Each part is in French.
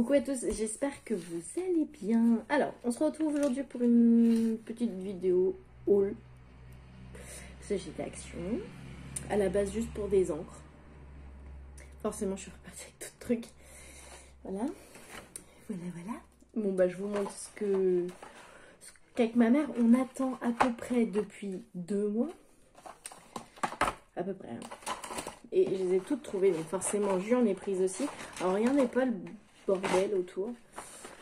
Coucou à tous, j'espère que vous allez bien. Alors, on se retrouve aujourd'hui pour une petite vidéo haul. Société Action. À la base, juste pour des encres. Forcément, je suis repartie avec tout le truc. Voilà. Voilà. Bon, bah, je vous montre qu'avec ma mère, on attend à peu près depuis 2 mois. À peu près. Hein. Et je les ai toutes trouvées, donc forcément, j'en ai prise aussi. Alors, rien n'est pas le bordel autour.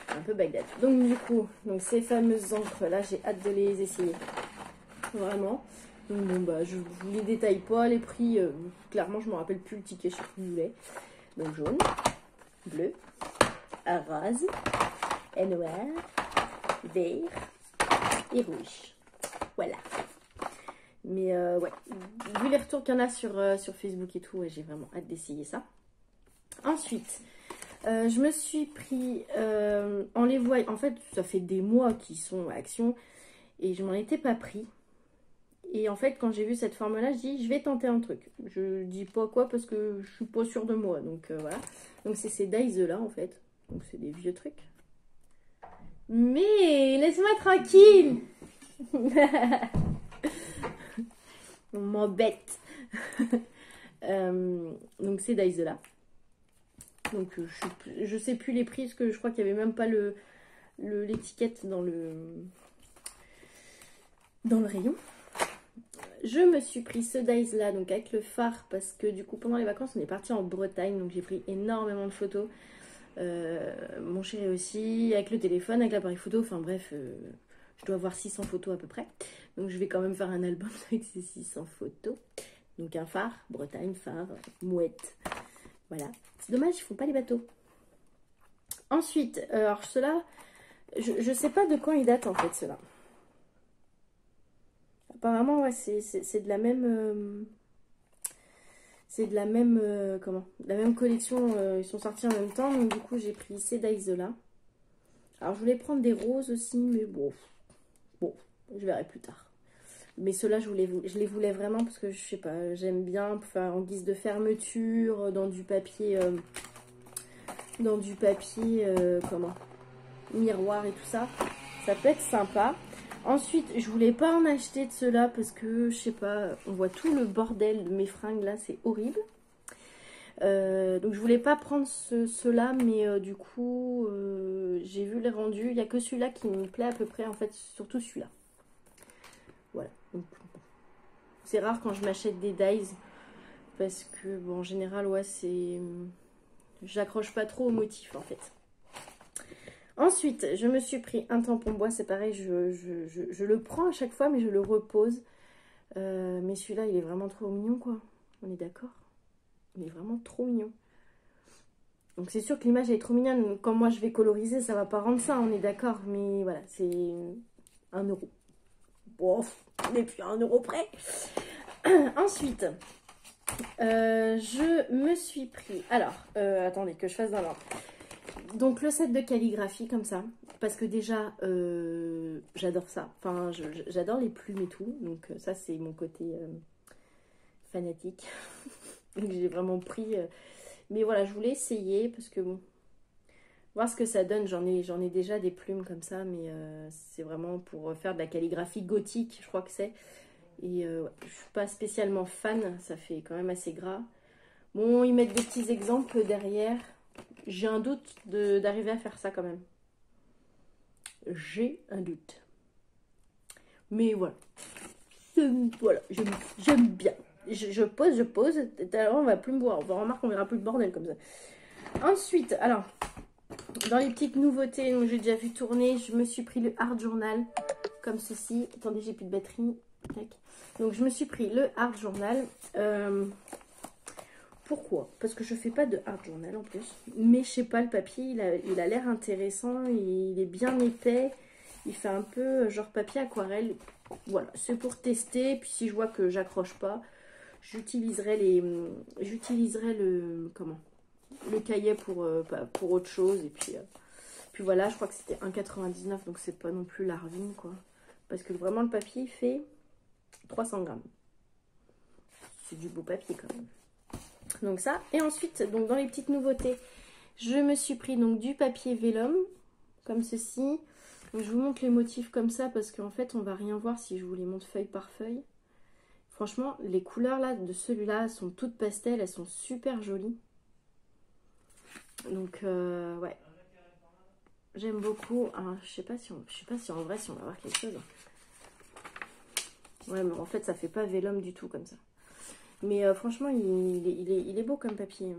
Un peu Bagdad. Donc, du coup, ces fameuses encres là, j'ai hâte de les essayer. Vraiment. Donc, bon, bah, je vous les détaille pas. Les prix, clairement, je me rappelle plus le ticket, je sais plus où il est. Donc, jaune, bleu, rose, et noir, vert et rouge. Voilà. Mais ouais, vu les retours qu'il y en a sur Facebook et tout, ouais, j'ai vraiment hâte d'essayer ça. Ensuite, je me suis pris en les voyant. En fait, ça fait des mois qu'ils sont à Action et je m'en étais pas pris. Et en fait, quand j'ai vu cette forme-là, je dis je vais tenter un truc. Je dis pas quoi parce que je suis pas sûre de moi. Donc voilà. Donc c'est ces Days-là en fait. Donc c'est des vieux trucs. Mais laisse-moi tranquille. On m'embête. Donc c'est Days-là. Donc je sais plus les prix parce que je crois qu'il n'y avait même pas l'étiquette dans le rayon. Je me suis pris ce Days là, donc avec le phare, parce que du coup pendant les vacances on est parti en Bretagne, donc j'ai pris énormément de photos. Mon chéri aussi, avec le téléphone, avec l'appareil photo, enfin bref, je dois avoir 600 photos à peu près. Donc je vais quand même faire un album avec ces 600 photos. Donc un phare, Bretagne, phare, mouette. Voilà. C'est dommage, ils font pas les bateaux. Ensuite, alors ceux-là, je sais pas de quand ils datent en fait, ceux-là. Apparemment, ouais, c'est de la même... c'est de la même... de la même collection. Ils sont sortis en même temps. Donc du coup, j'ai pris ces Days-là. Alors, je voulais prendre des roses aussi, mais bon, je verrai plus tard. Mais ceux-là, je les voulais vraiment parce que, je sais pas, j'aime bien, enfin, en guise de fermeture, dans du papier... miroir et tout ça. Ça peut être sympa. Ensuite, je voulais pas en acheter de ceux-là parce que, je sais pas, on voit tout le bordel de mes fringues là, c'est horrible. Donc je voulais pas prendre ceux-là, mais du coup, j'ai vu les rendus. Il n'y a que celui-là qui me plaît à peu près, en fait, surtout celui-là. Voilà. C'est rare quand je m'achète des Days parce que, bon, en général, ouais, c'est... J'accroche pas trop au motif, en fait. Ensuite, je me suis pris un tampon bois, c'est pareil, je le prends à chaque fois, mais je le repose. Mais celui-là, il est vraiment trop mignon, quoi. On est d'accord? Il est vraiment trop mignon. Donc c'est sûr que l'image est trop mignonne. Quand moi, je vais coloriser, ça va pas rendre ça, on est d'accord. Mais voilà, c'est 1 €. Bon, on n'est plus à 1 € près. Ensuite, je me suis pris... Alors, attendez, que je fasse dans l'ordre. Donc le set de calligraphie comme ça, parce que déjà j'adore ça, enfin j'adore les plumes et tout, donc ça c'est mon côté fanatique. Donc j'ai vraiment pris, mais voilà, je voulais essayer parce que bon, voir ce que ça donne. J'en ai déjà des plumes comme ça, mais c'est vraiment pour faire de la calligraphie gothique, je crois que c'est. Et ouais, je suis pas spécialement fan, ça fait quand même assez gras. Bon, ils mettent des petits exemples derrière. J'ai un doute d'arriver à faire ça quand même. J'ai un doute. Mais voilà. Voilà, j'aime bien. Je pose. Tout à l'heure, on va plus me voir. On va remarquer qu'on verra plus de bordel comme ça. Ensuite, alors, dans les petites nouveautés, j'ai déjà vu tourner, je me suis pris le Art Journal comme ceci. Attendez, j'ai plus de batterie. Tac. Donc, je me suis pris le Art Journal. Pourquoi? Parce que je fais pas de art journal en plus. Mais je sais pas, le papier, il a l'air intéressant. Il est bien épais. Il fait un peu genre papier aquarelle. Voilà, c'est pour tester. Puis si je vois que j'accroche pas, j'utiliserai le cahier pour autre chose. Et puis voilà, je crois que c'était 1,99 €. Donc c'est pas non plus l'arvine quoi. Parce que vraiment le papier il fait 300 grammes. C'est du beau papier quand même. Donc ça, et ensuite, donc dans les petites nouveautés, Je me suis pris donc du papier vélum, comme ceci. Donc, je vous montre les motifs comme ça parce qu'en fait, on va rien voir si je vous les montre feuille par feuille. Franchement, les couleurs là de celui-là sont toutes pastel, elles sont super jolies. Donc, ouais. J'aime beaucoup. Alors, je sais pas si en vrai, si on va voir quelque chose. Ouais, mais en fait, ça fait pas vélum du tout comme ça. Mais franchement, il est beau comme papier.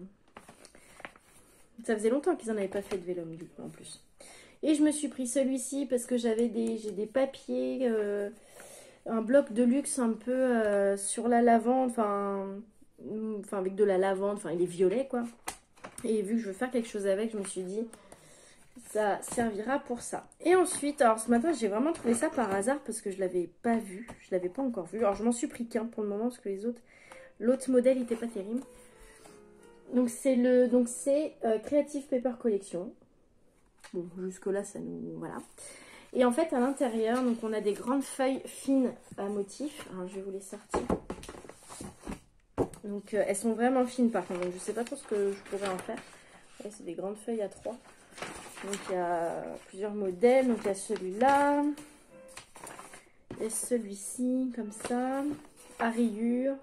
Ça faisait longtemps qu'ils en avaient pas fait de vélum du coup en plus. Et je me suis pris celui-ci parce que j'ai des papiers, un bloc de luxe un peu sur la lavande, enfin avec de la lavande, enfin il est violet quoi. Et vu que je veux faire quelque chose avec, je me suis dit ça servira pour ça. Et ensuite, alors ce matin j'ai vraiment trouvé ça par hasard parce que je l'avais pas vu, je l'avais pas encore vu. Alors je m'en suis pris qu'un pour le moment parce que l'autre modèle n'était pas terrible. Donc c'est Creative Paper Collection. Bon, jusque là ça nous voilà. Et en fait à l'intérieur, donc on a des grandes feuilles fines à motif. Alors je vais vous les sortir. Donc elles sont vraiment fines par contre. Donc je sais pas trop ce que je pourrais en faire. Ouais, c'est des grandes feuilles à 3. Donc il y a plusieurs modèles. Donc il y a celui-là. Et celui-ci comme ça. À rayures.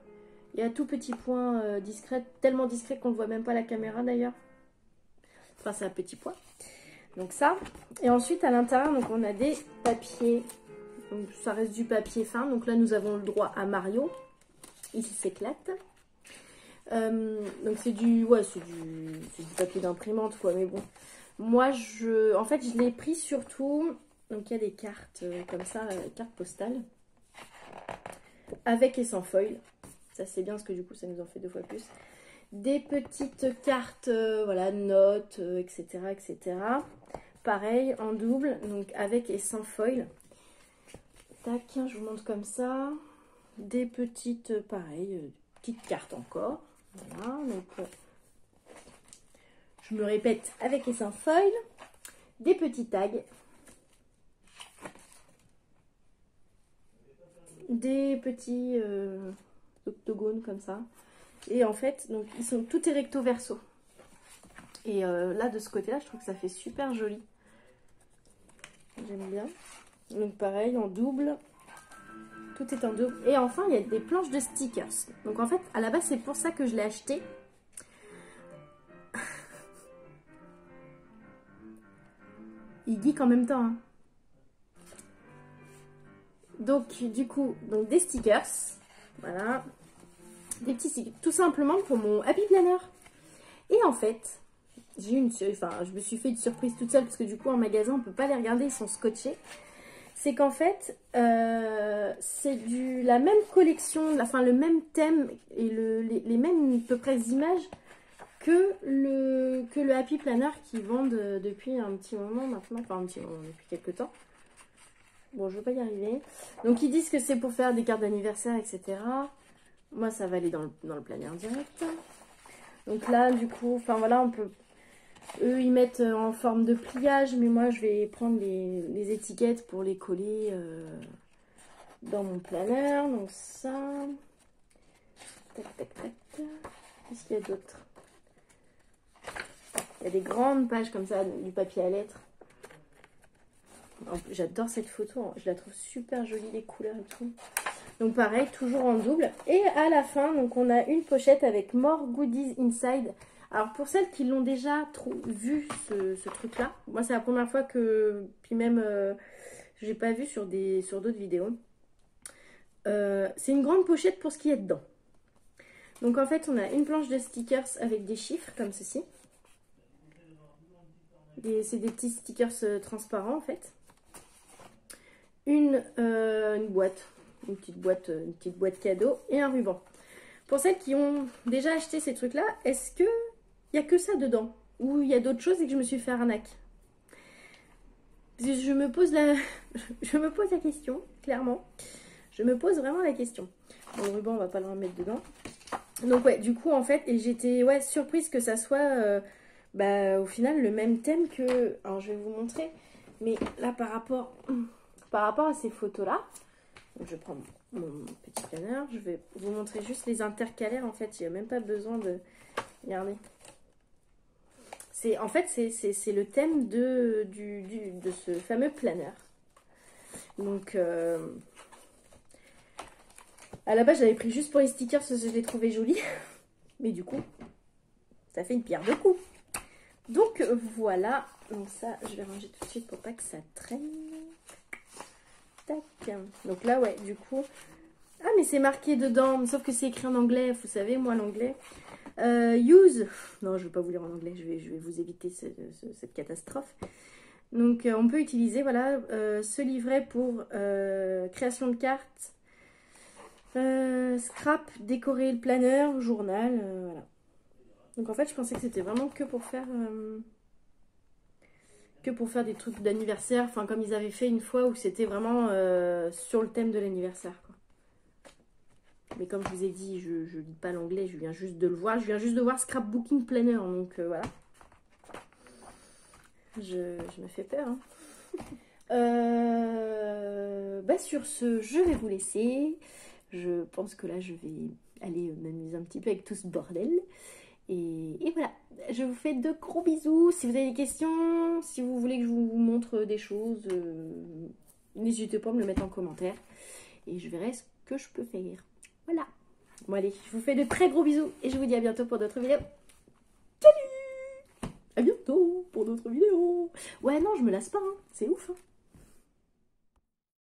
Il y a tout petit point discret. Tellement discret qu'on ne voit même pas la caméra d'ailleurs. Enfin c'est un petit point. Donc ça. Et ensuite à l'intérieur donc on a des papiers. Donc ça reste du papier fin. Donc là nous avons le droit à Mario. Il s'éclate. Donc c'est du papier d'imprimante quoi. Mais bon. Moi en fait je l'ai pris surtout. Donc il y a des cartes comme ça, cartes postales. Avec et sans foil. Ça c'est bien parce que du coup ça nous en fait 2 fois plus. Des petites cartes, voilà, notes, etc., etc. Pareil, en double, donc avec et sans foil. Tac, je vous montre comme ça. Des petites, pareil, petites cartes encore. Voilà, donc je me répète, avec et sans foil. Des petits tags. Des petits octogones comme ça. Et en fait, donc ils sont tout est recto verso. Et là, de ce côté-là, je trouve que ça fait super joli. J'aime bien. Donc pareil, en double. Tout est en double. Et enfin, il y a des planches de stickers. Donc en fait, à la base, c'est pour ça que je l'ai acheté. Il geek en même temps. Hein. Donc du coup, donc des stickers. Voilà. Des petits stickers. Tout simplement pour mon Happy Planner. Et en fait... je me suis fait une surprise toute seule parce que du coup en magasin on peut pas les regarder, ils sont scotchés. C'est qu'en fait c'est la même collection, le même thème et les mêmes à peu près images que le Happy Planner qu'ils vendent depuis un petit moment maintenant, enfin un petit moment, depuis quelques temps. Bon, je veux pas y arriver. Donc ils disent que c'est pour faire des cartes d'anniversaire, etc. Moi ça va aller dans le planner direct. Donc là du coup, enfin voilà, on peut... Eux, ils mettent en forme de pliage, mais moi, je vais prendre les étiquettes pour les coller dans mon planner. Donc ça... Tac, tac, tac. Qu'est-ce qu'il y a d'autre? Il y a des grandes pages comme ça, du papier à lettres. J'adore cette photo, je la trouve super jolie, les couleurs et tout. Donc pareil, toujours en double. Et à la fin, donc on a une pochette avec More Goodies Inside. Alors pour celles qui l'ont déjà vu ce truc là, moi c'est la première fois que, puis même j'ai pas vu sur d'autres vidéos. C'est une grande pochette pour ce qui est dedans. Donc en fait on a une planche de stickers avec des chiffres comme ceci. C'est des petits stickers transparents en fait. Une boîte, une petite boîte cadeau et un ruban. Pour celles qui ont déjà acheté ces trucs là, est-ce que il n'y a que ça dedans? Ou il y a d'autres choses et que je me suis fait arnaque? Je me pose la question, clairement. Je me pose vraiment la question. Bon, le ruban, on va pas le remettre dedans. Donc ouais, du coup, en fait, et j'étais surprise que ça soit au final le même thème que... Alors, je vais vous montrer. Mais là, par rapport à ces photos-là, je prends mon petit planner. Je vais vous montrer juste les intercalaires. En fait, il n'y a même pas besoin de... Regardez. En fait, c'est le thème de ce fameux planeur. Donc, à la base, j'avais pris juste pour les stickers parce que je les trouvais jolis. Mais du coup, ça fait une pierre deux coups. Donc, voilà. Donc ça, je vais ranger tout de suite pour pas que ça traîne. Tac. Donc là, ouais, du coup... Ah, mais c'est marqué dedans, sauf que c'est écrit en anglais. Vous savez, moi, l'anglais... use... Non, je ne vais pas vous lire en anglais. Je vais vous éviter cette catastrophe. Donc, on peut utiliser, voilà, ce livret pour création de cartes, scrap, décorer le planeur, journal, voilà. Donc, en fait, je pensais que c'était vraiment que pour faire des trucs d'anniversaire. Enfin, comme ils avaient fait une fois où c'était vraiment sur le thème de l'anniversaire, quoi. Mais comme je vous ai dit, je ne lis pas l'anglais, je viens juste de le voir. Je viens juste de voir Scrapbooking Planner, donc voilà. Je me fais peur, hein. Bah sur ce, je vais vous laisser. Je pense que là, je vais aller m'amuser un petit peu avec tout ce bordel. Et voilà, je vous fais de gros bisous. Si vous avez des questions, si vous voulez que je vous montre des choses, n'hésitez pas à me le mettre en commentaire. Et je verrai ce que je peux faire. Voilà. Bon allez, je vous fais de très gros bisous. Et je vous dis à bientôt pour d'autres vidéos. Salut! À bientôt pour d'autres vidéos. Ouais, non, je me lasse pas, hein. C'est ouf, hein.